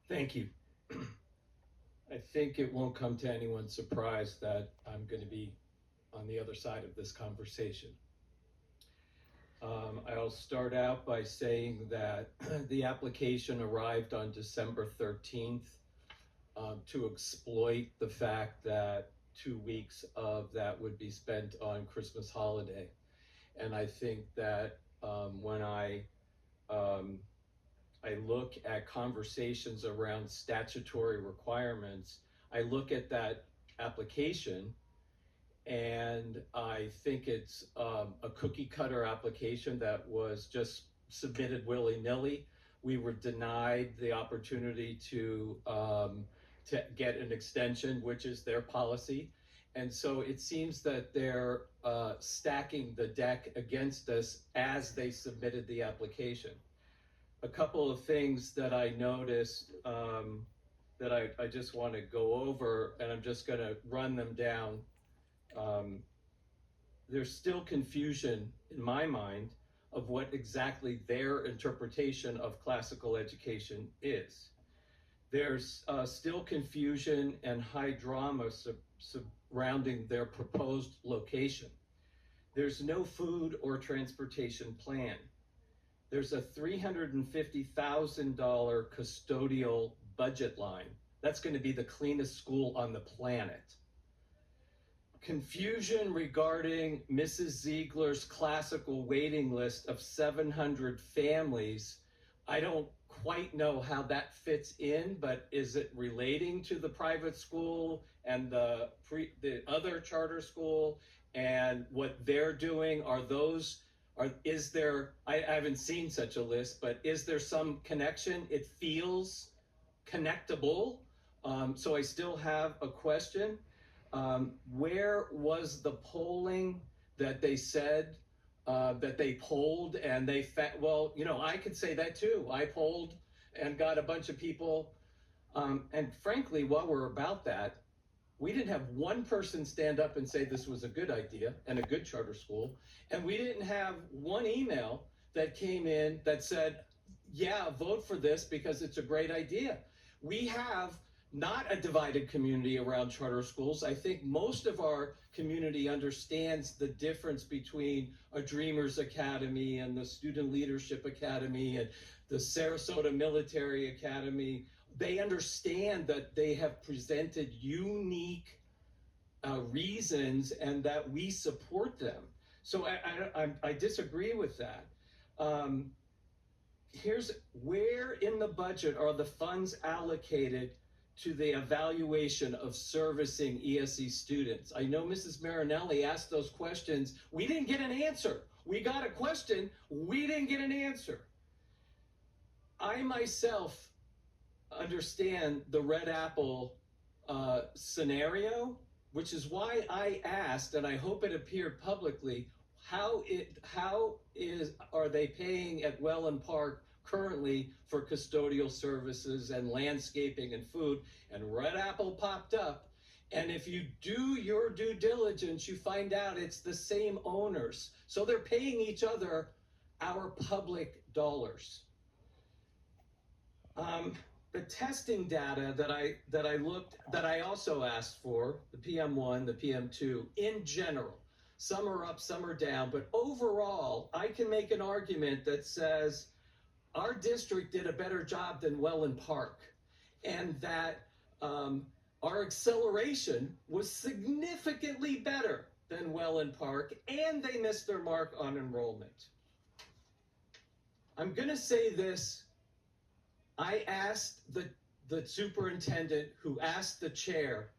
Thank you. I think it won't come to anyone's surprise that I'm going to be on the other side of this conversation. I'll start out by saying that the application arrived on December 13th to exploit the fact that 2 weeks of that would be spent on Christmas holiday. And I think that when I look at conversations around statutory requirements, I look at that application and I think it's a cookie cutter application that was just submitted willy-nilly. We were denied the opportunity to get an extension, which is their policy. And so it seems that they're stacking the deck against us as they submitted the application. A couple of things that I noticed that I just want to go over, and I'm just going to run them down. There's still confusion in my mind of what exactly their interpretation of classical education is. There's still confusion and high drama surrounding their proposed location. There's no food or transportation plan. There's a $350,000 custodial budget line. That's going to be the cleanest school on the planet. Confusion regarding Mrs. Ziegler's classical waiting list of 700 families. I don't quite know how that fits in, but is it relating to the private school and the other charter school and what they're doing? Is there, I haven't seen such a list, but is there some connection? It feels connectable, so I still have a question. Where was the polling that they said that they polled and they well, I could say that too. I polled and got a bunch of people. And frankly, while we're about that, we didn't have one person stand up and say this was a good idea and a good charter school. And we didn't have one email that came in that said, yeah, vote for this because it's a great idea. We have not a divided community around charter schools. I think most of our community understands the difference between a Dreamers Academy and the Student Leadership Academy and the Sarasota Military Academy. They understand that they have presented unique reasons and that we support them. So I disagree with that. Here's where in the budget are the funds allocated to the evaluation of servicing ESE students. I know Mrs. Marinelli asked those questions. We didn't get an answer. We got a question. We didn't get an answer. I myself understand the Red Apple scenario, which is why I asked, and I hope it appeared publicly, are they paying at Welland Park currently for custodial services and landscaping and food? And Red Apple popped up. And if you do your due diligence, you find out it's the same owners. So they're paying each other our public dollars. The testing data that I also asked for, the PM1, the PM2, in general, some are up, some are down, but overall, I can make an argument that says our district did a better job than Welland Park, and that our acceleration was significantly better than Welland Park, and they missed their mark on enrollment. I'm going to say this. I asked the superintendent, who asked the chair,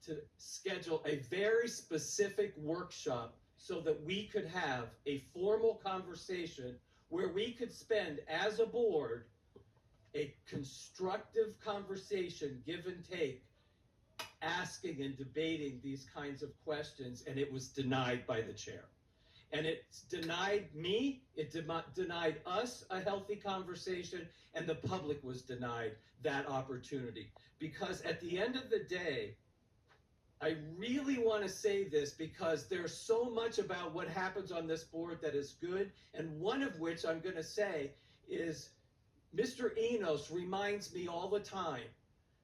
to schedule a very specific workshop so that we could have a formal conversation where we could spend, as a board, a constructive conversation, give and take, asking and debating these kinds of questions, and it was denied by the chair. And it denied me, it denied us a healthy conversation, and the public was denied that opportunity. Because at the end of the day, I really want to say this because there's so much about what happens on this board that is good, and one of which I'm going to say is Mr. Enos reminds me all the time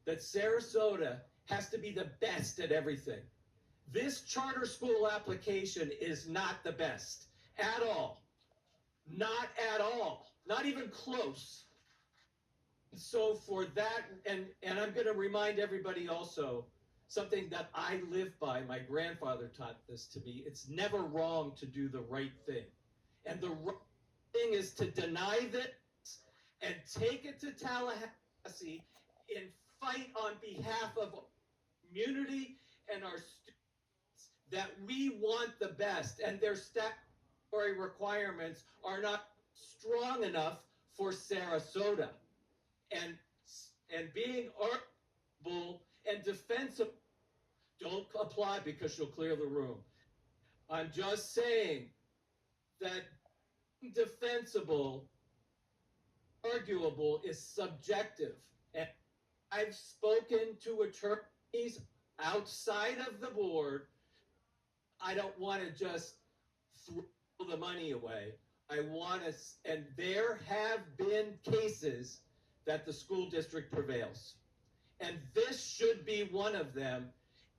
that Sarasota has to be the best at everything. This charter school application is not the best at all. Not at all. Not even close. So for that, and I'm going to remind everybody also something that I live by. My grandfather taught this to me. It's never wrong to do the right thing. And the right thing is to deny this and take it to Tallahassee and fight on behalf of our community and our students that we want the best, and their statutory requirements are not strong enough for Sarasota. And being arguable and defensive, don't apply because you'll clear the room. I'm just saying that defensible, arguable is subjective. And I've spoken to attorneys outside of the board. I don't want to just throw the money away. I want to, and there have been cases that the school district prevails. And this should be one of them.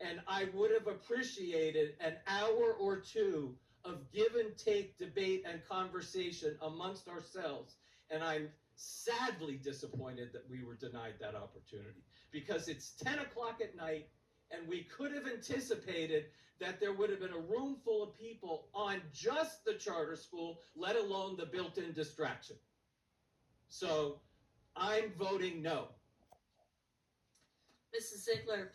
And I would have appreciated an hour or two of give and take debate and conversation amongst ourselves. And I'm sadly disappointed that we were denied that opportunity, because it's 10 o'clock at night and we could have anticipated that there would have been a room full of people on just the charter school, let alone the built-in distraction. So I'm voting no. Mrs. Ziegler,